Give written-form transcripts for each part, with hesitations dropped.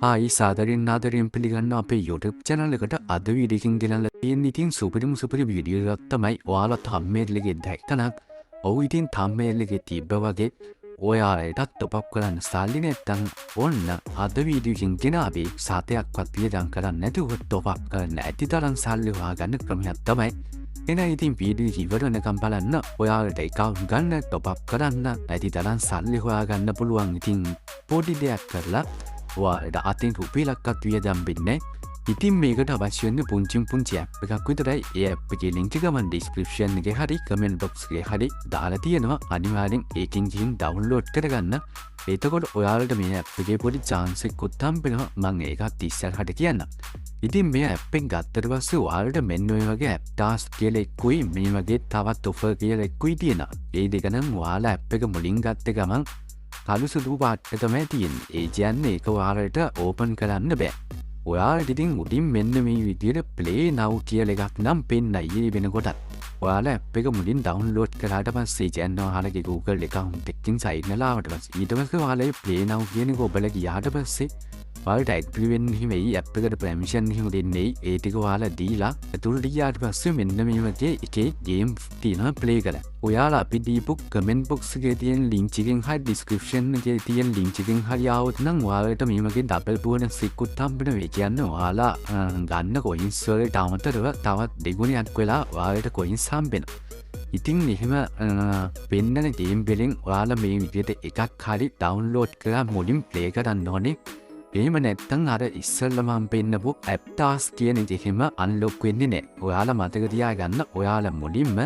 ආයි සාදරෙන් ආදරයෙන් පිළිගන්න අපේ YouTube channel එකට අද වීඩියෝ එකකින් ගෙනල්ලා තියෙන්නේ ඉතින් සුපිරි වීඩියෝ එකක් තමයි ඔයාලා thumbnail එකේ දැක්කනම් ඔව් ඉතින් thumbnail එකේ තිබ්බ වගේ ඔයාලට top up කරන්න සල්ලි නැත්තම් ඔන්න අද වීඩියෝ එකකින් ගෙනාවේ සතයක්වත් වියදම් කරන්නේ නැතුව top up කරන්න ඇති තරම් සල්ලි හොයාගන්න ක්‍රමයක් තමයි එන ඉතින් වීඩියෝ එක ඉවර වෙනකම් බලන්න ඔයාලට account ගන්න top up කරන්න ඇති තරම් සල්ලි හොයාගන්න පුළුවන් ඉතින් පොඩි දෙයක් කරලා ඔයාලට අතින් රුපියලක්වත් වියදම් වෙන්නේ ඉතින් මේකට අවශ්‍ය වෙන්නේ පුංචි app එකක් විතරයි. ඒ app එකේ link එක මම description එකේ හරි comment box එකේ හරි දාලා තියෙනවා. අනිවාර්යෙන් ඒකෙන් ගිහින් download කරගන්න. එතකොට ඔයාලට මේ app එකේ පොඩි chance එකක් හම්බෙනවා. මම ඒකත් ඉස්සරහට කියන්නම්. ඉතින් මේ app එක ගත්තට පස්සේ ඔයාලට මෙන්න ඔය වගේ app task කියලා එක්කුයි මේ වගේ තවත් offer කියලා එක්කුයි තියෙනවා. ඒ දෙක නම් ඔයාලා app එක මුලින් ගත්ත ගමන් කළු සුදු පාට තමයි තියෙන්නේ. ඒ කියන්නේ ඒක ඔයාලට ඕපන් කරන්න බෑ. ඔයාලට ඉතින් උඩින් මෙන්න මේ විදිහට play now කියලා එකක් නම් පෙන්නයි ඒ වෙනකොට. ඔයාලා app එක මුලින් download කරාට පස්සේ කියන්නේ ඔයාලගේ Google account එකකින් sign වෙලා ආවට පස්සේ ඊට පස්සේ ඔයාලා play now කියන එක ඔබලා ගියාට පස්සේ ඔයාලට agree වෙන්න හිමෙයි app එකට permission හිම දෙන්නේ ඒ ටික ඔයාලා දීලා අතුලට ගියාට පස්සේ මෙන්න මේ වගේ එකේ game තියෙනවා play කරලා. ඔයාලා අපි දීපු comment box එකේ තියෙන link එකෙන් හරි description එකේ තියෙන link එකෙන් හරි ආවොත් නම් ඔයාලට මේ වගේ double bonus එකකුත් හම්බෙනවා. ඒ කියන්නේ ඔයාලා ගන්න coins වලට අමතරව තවත් දෙගුණයක් වෙලා ඔයාලට coins හම්බෙනවා. ඉතින් එහෙම පෙන්නන game වලින් ඔයාලා මේ විදිහට එකක් හරි download කරලා මුලින් play කරන්න ඕනේ. එහෙම නැත්තම් අර ඉස්සෙල්ලා මම පෙන්නපු app task කියන එක එහෙම unlock වෙන්නේ නැහැ. ඔයාලා මතක තියාගන්න ඔයාලා මුලින්ම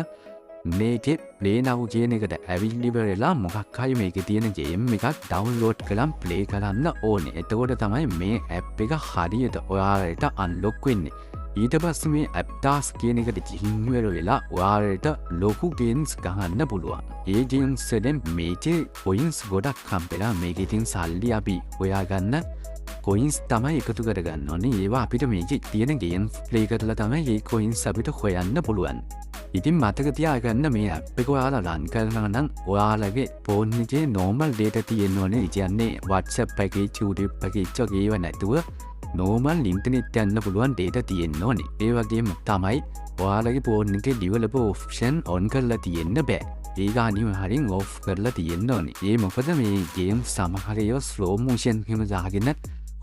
මේකේ play now කියන එකට ඇවිල්ලි වෙලා මොකක් හරි මේකේ තියෙන game එකක් download කරලා play කරන්න ඕනේ. එතකොට තමයි මේ app එක හරියට ඔයාලට unlock වෙන්නේ. ඊට පස්සේ මේ app task කියන එකට ගිහින් වෙලා ඔයාලට ලොකු games ගහන්න පුළුවන්. ඒ games වලින් මේකේ coins ගොඩක් හම්බෙලා මේකේ තියෙන සල්ලි අපි හොයාගන්න coins තමයි එකතු කරගන්න ඕනේ. ඒවා අපිට මේකේ තියෙන games play කරලා තමයි මේ coins අපිට හොයන්න පුළුවන්. ඉතින් මතක තියාගන්න මේ app එක ඔයාලා run කරනවා නම් ඔයාලගේ phone එකේ normal data තියෙන්න ඕනේ. ඒ කියන්නේ WhatsApp package, YouTube package වගේ ඒවා නැතුව normal internet යන්න පුළුවන් data තියෙන්න ඕනේ. ඒ වගේම තමයි ඔයාලගේ phone එකේ developer option on කරලා තියෙන්න බෑ. ඒක අනිවාර්යෙන් off කරලා තියෙන්න ඕනේ. ඒ මොකද මේ game සමහර ඒවා slow motion හිම දාගෙන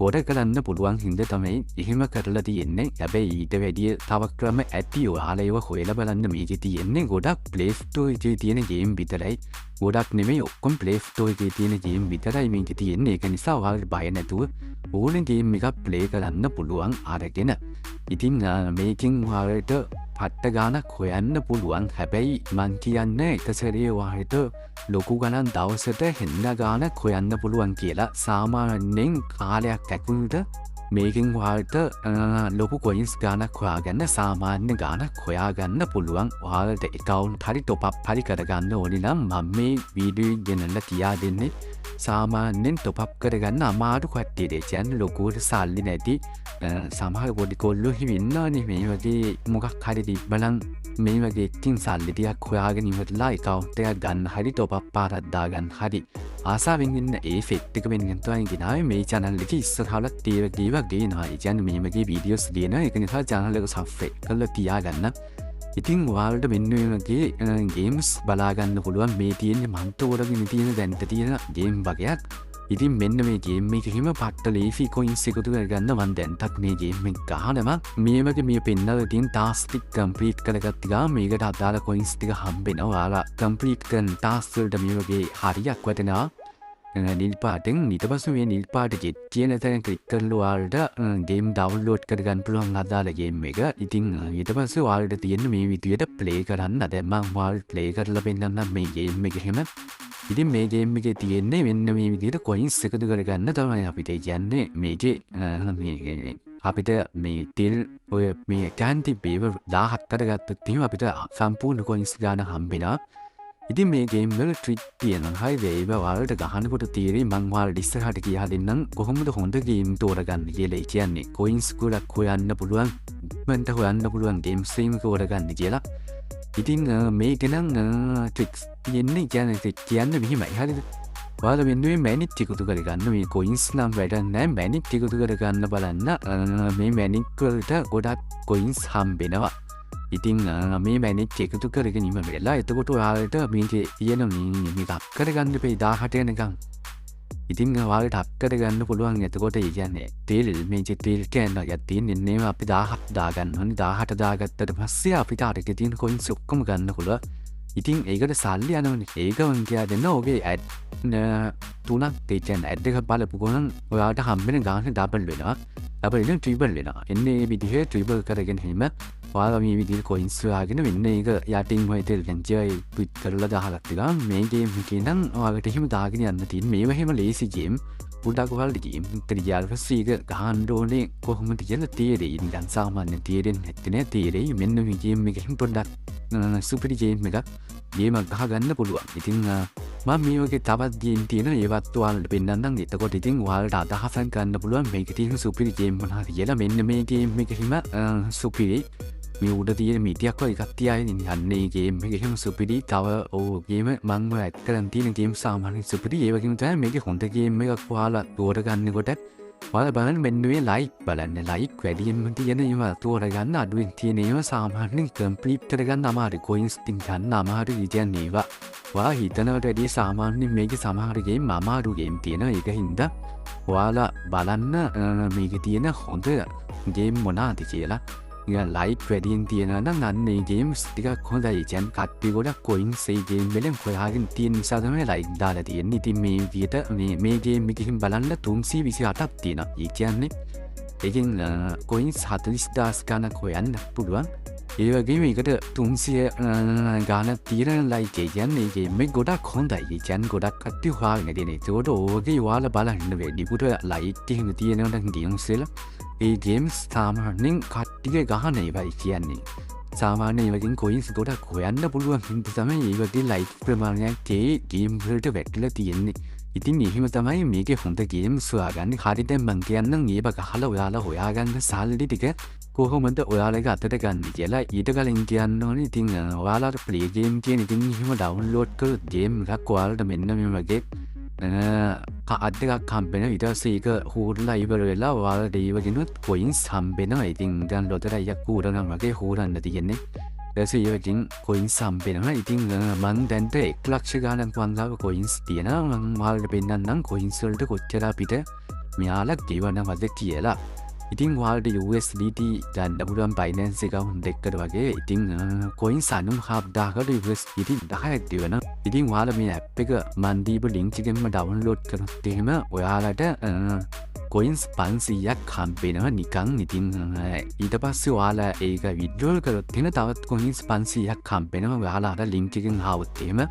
කෝඩ කරන්න පුළුවන් හින්දා තමයි එහෙම කරලා තියෙන්නේ. හැබැයි ඊට වැඩිය තව ක්‍රම ඇති. ඔයාලා ඒව හොයලා බලන්න. මේකේ තියෙන්නේ ගොඩක් Play Store එකේ තියෙන game විතරයි. ගොඩක් නෙමෙයි ඔක්කොම Play Store එකේ තියෙන game විතරයි මේකේ තියෙන්නේ. ඒක නිසා ඔයාලට බය නැතුව ඕනේ game එකක් play කරන්න පුළුවන් අරගෙන. ඉතින් මේකෙන් ඔයාලට පට්ට ගානක් හොයන්න පුළුවන්. හැබැයි මං කියන්නේ එක සැරේ ඔයාලට ලොකු ගණන් දවසට හෙන්න ගානක් හොයන්න පුළුවන් කියලා. සාමාන්‍යයෙන් කාලයක් ඇතුළත මේකෙන් ඔයාලට ලොකු coins ගානක් හොයාගන්න සාමාන්‍ය ගානක් හොයාගන්න පුළුවන්. ඔයාලට account හරි top up හරි කරගන්න ඕනේ නම් මම මේ වීඩියෝ එක ගෙනල්ලා තියා දෙන්නේ. සාමාන්‍යයෙන් top up කරගන්න අමාරු කට්ටියට. ඒ කියන්නේ ලොකුවට සල්ලි නැති සමහර පොඩි කොල්ලෝ හිම ඉන්නවනේ මේ වගේ මොකක් හරි තිබ්බනම් මේ වගේ එකකින් සල්ලි ටිකක් හොයාගෙන ඉවරලා account එකක් ගන්න හරි top up පාරක් දාගන්න හරි ආසාවෙන් ඉන්න ඒ ෆෙට් එක වෙනින් තමයි ගෙනාවේ මේ channel එකේ ඉස්සරහට තීව ගේනවා. ඒ කියන්නේ මේ වගේ videos දෙනවා. ඒක නිසා channel එක subscribe කරලා තියාගන්න. ඉතින් ඔයාලට මෙන්න මේ වගේ games බලාගන්න පුළුවන්. මේ තියෙන්නේ මන්ට වරගෙන තියෙන දැන්ට තියෙන game වගේක්. ඉතින් මෙන්න මේ game එකෙහිම පට්ට ලේසි coins එකතු කරගන්න මම දැන්ටත් මේ game එක ගහනවා. මේ වගේ මේ පෙන්නලා තියෙන task ටික complete කරගත්ත ගමන් මේකට අදාළ coins ටික හම්බෙනවා. ඔයාලා complete කරන task වලට මේ වගේ හරියක් වටෙනවා. නිල් පාටෙන් ඊට පස්සේ මේ නිල් පාට jet කියන තැන ක්ලික් කරලා ඔයාලට game download කරගන්න පුළුවන් අදාළ game එක. ඉතින් ඊට පස්සේ ඔයාලට තියෙන මේ විදියට play කරන්න. දැන් මම ඔයාලට play කරලා පෙන්නන්නම් මේ game එක එහෙම. ඉතින් මේ game එකේ තියෙන්නේ මෙන්න මේ විදියට coins එකතු කරගන්න තමයි අපිට කියන්නේ මේකේ අපිට මේ තිල් ඔය මේ කැන්ටි බේව 17 කරගත්තොත් එහෙම අපිට සම්පූර්ණ coins ගන්න හම්බෙනවා. ඉතින් මේ game වල trick තියෙනවා. හරි ඒව ඔයාලට ගහනකොට තීරේ මම ඔයාලට ඉස්සරහට කියලා දෙන්නම් කොහොමද හොඳ game තෝරගන්න කියලා. ඒ කියන්නේ coins ගොඩක් හොයන්න පුළුවන්, ඉක්මනට හොයන්න පුළුවන් game stream එක තෝරගන්න කියලා. ඉතින් මේක නම් tricks තියෙන්නේ කියන්නේ trick කියන්නේ මෙහිමයි. හරිද? ඔයාලා මෙන්න මේ මැනික් එකතු කරගන්න මේ කොයින්ස් නම් වැඩක් නැහැ මැනික් එකතු කරගන්න බලන්න මේ මැනික් වලට ගොඩක් කොයින්ස් හම්බෙනවා ඉතින් මේ මැනික් එකතු කරගෙන ඉම වෙලා එතකොට ඔයාලට මේකේ තියෙන මේක අප් කරගන්න එපේ 18 වෙනකන් ඉතින් ඔයාලට අප් කරගන්න පුළුවන් එතකොට ඒ කියන්නේ තෙල් මේකේ තෙල් කෑල්ල එකක් තියෙන්නේ අපි 17 දාගන්න ඕනේ 18 දාගත්තට පස්සේ අපිට අරක තියෙන කොයින්ස් ඔක්කොම ගන්න පුළුවන් ඉතින් ඒකට සල්ලි යනවනේ ඒක මං කියා දෙන්න ඔගේ ඇඩ් තුනක් තියෙන ඇඩ් එක බලපු ගමන් ඔයාලට හම්බෙන ගාන ඩබල් වෙනවා ඩබල් වෙන ට්‍රිපල් වෙනවා එන්නේ මේ විදිහේ ට්‍රිපල් කරගෙන හිම ඔයාලා මේ විදිහේ කොයින්ස් හොයාගෙන මෙන්න ඒක යටින් ඔය තෙල් ගැන්ජයි පිට කරලා දාලා තියලා මේ ගේම් එකේ නම් ඔයාලට හිම දාගෙන යන්න තියෙන මේව හැම ලේසි ගේම් උඩක් ඔයාලට ගේම් එකට ගියාට ඒක ගහන්න ඕනේ කොහොමද කියලා තීරෙයි නිකන් සාමාන්‍ය තීරෙන්නේ නැත්තේ නේ තීරෙයි මෙන්න මේ ගේම් එකකින් පොඩ්ඩක් සුපිරි ගේම් එකක් ගේමක් ගහගන්න පුළුවන් ඉතින් මම මේ වගේ තවත් ගේම් තියෙන ඒවත් ඔයාලට පෙන්නන්නම් එතකොට ඉතින් ඔයාලට අදහසක් ගන්න පුළුවන් මේක තියෙන සුපිරි ගේම් මොනවද කියලා මෙන්න මේ ගේම් එක හිම සුපිරි මේ උඩ තියෙන මීටියක් වගේ එකක් තියාගෙන යන්නේ ගේම් එක හිම සුපිරි තව ගේම මම ඇඩ් කරන් තියෙන ගේම් සාමාන්‍ය සුපිරි ඒ වගේම තමයි මේකේ හොඳ ගේම් එකක් ඔයාලා තෝරගන්නකොට ඔයාලා බලන්න මෙන්න මේ ලයික් බලන්න ලයික් වැඩියෙන්ම තියෙන ඒවා තෝරගන්න අඩුවෙන් තියෙන ඒවා සාමාන්‍යයෙන් කම්ප්ලීට් කරගන්න අමාරුයි කොයින්ස් ටික ගන්න අමාරුයි කියන්නේ ඒවා ඔයා හිතනවට වැඩිය සාමාන්‍යයෙන් මේකේ සමහර ගේම් අමාරු ගේම් තියෙනවා ඒක හින්දා ඔයාලා බලන්න මේකේ තියෙන හොඳ ගේම් මොනවාද කියලා නිකන් ලයික් වැඩියෙන් තියෙනවා නම් අන්න ඒ ගේම්ස් ටිකක් හොඳයි කියන්නේ කට්ටිය ගොඩක් කොයින්ස් ඒ ගේම් වලින් හොයාගෙන තියෙන නිසා තමයි ලයික් දාලා තියෙන්නේ ඉතින් මේ විදියට මේ ගේම් එකකින් බලන්න 328ක් තියෙනවා ඒ කියන්නේ ඒකෙන් කොයින්ස් 40000 ගණක් හොයන්න පුළුවන් ඒ වගේම ඒකට 300 ගානක් තියෙන ලයික් ඒ කියන්නේ ඒ ගේම් එක ගොඩක් හොඳයි ඒ කියන්නේ ගොඩක් කට්ටිය හොයාගෙන තියෙන ඒකට ඕකේ ඔයාලා බලන්න වැඩිපුර ලයික් එහෙම තියෙනවා නම් ගේම්ස් වල ඒ ගේම්ස් සාමාන්‍යයෙන් කට්ටිය ගහන ඒවයි කියන්නේ සාමාන්‍ය ඒ වගේ කොයින්ස් ගොඩක් හොයන්න පුළුවන් හින්දා තමයි ඒ වගේ ලයික් ප්‍රමාණයක් ඒ ගේම් වලට වැටලා තියෙන්නේ ඉතින් එහෙම තමයි මේකේ හොඳ ගේම්ස් හොයාගන්නේ හරි දැන් මං කියන්නම් ඒව ගහලා ඔයාලා හොයාගන්න සල්ලි ටික කොහොමද ඔයාලගේ අතට ගන්න කියලා ඊට කලින් කියන්න ඕනේ ඉතින් ඔයාලාට ප්ලේ ගේම් කියන ඉතින් එහෙම ඩවුන්ලෝඩ් කරලා ගේම් එකක් ඔයාලට මෙන්න මේ වගේ අත් දෙකක් හම්බෙන ඊට පස්සේ ඒක හූරලා ඉවර වෙලා ඔයාලට ඒවගෙනුත් කොයින්ස් හම්බෙනවා ඉතින් දැන් ලොතර අයියක් හූරනවා වගේ හූරන්න තියෙන්නේ ඊට පස්සේ ඒවකින් කොයින්ස් හම්බෙනවා ඉතින් මං දැන්ට 1 ලක්ෂ ගාණක් වන්දාව කොයින්ස් තියෙනවා මං ඔයාලට පෙන්නන්නම් කොයින්ස් වලට කොච්චර අපිට මෙයාලා ගෙවනවද කියලා ඉතින් ඔයාලට USDT ගන්න පුළුවන් Binance account එකකට වගේ ඉතින් කොයින්ස් 97,000කට USDT 10ක් දෙවනවා ඉතින් ඔයාලා මේ app එක මන් දීපු link එකෙන්ම download කරොත් එහෙම ඔයාලට කොයින්ස් 500ක් හම්බෙනවා නිකන් ඉතින් ඊට පස්සේ ඔයාලා ඒක withdraw කරොත් එහෙම තවත් කොයින්ස් 500ක් හම්බෙනවා ඔයාලා අර link එකෙන් ආවොත් එහෙම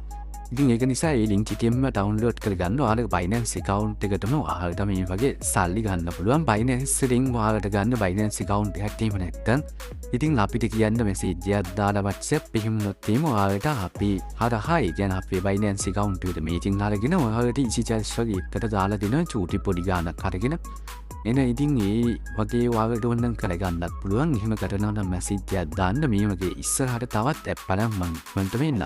ඉතින් ඒක නිසා ඒ link එකෙන්ම download කරගන්න ඔයාලගේ Binance account එකටම ඔයාලට මේ වගේ සල්ලි ගන්න පුළුවන් Binance එකෙන් ඔයාලට ගන්න Binance account එකක් තියෙම නැත්නම් ඉතින් අපිට කියන්න message එකක් දාලා WhatsApp එකෙන් නොතේම ඔයාලට අපි හරහා ඒ කියන්නේ අපේ Binance account එකට මේකින් අරගෙන ඔයාලට easy charge වගේ එකට දාලා දෙන චූටි පොඩි ගාණක් අරගෙන එන ඉතින් ඒ වගේ ඔයාලට ඕනනම් කරගන්නත් පුළුවන් එහෙම කරනවා නම් message එකක් දාන්න මේ වගේ ඉස්සරහට තවත් app එකක් මම මෙන්ට වෙන්න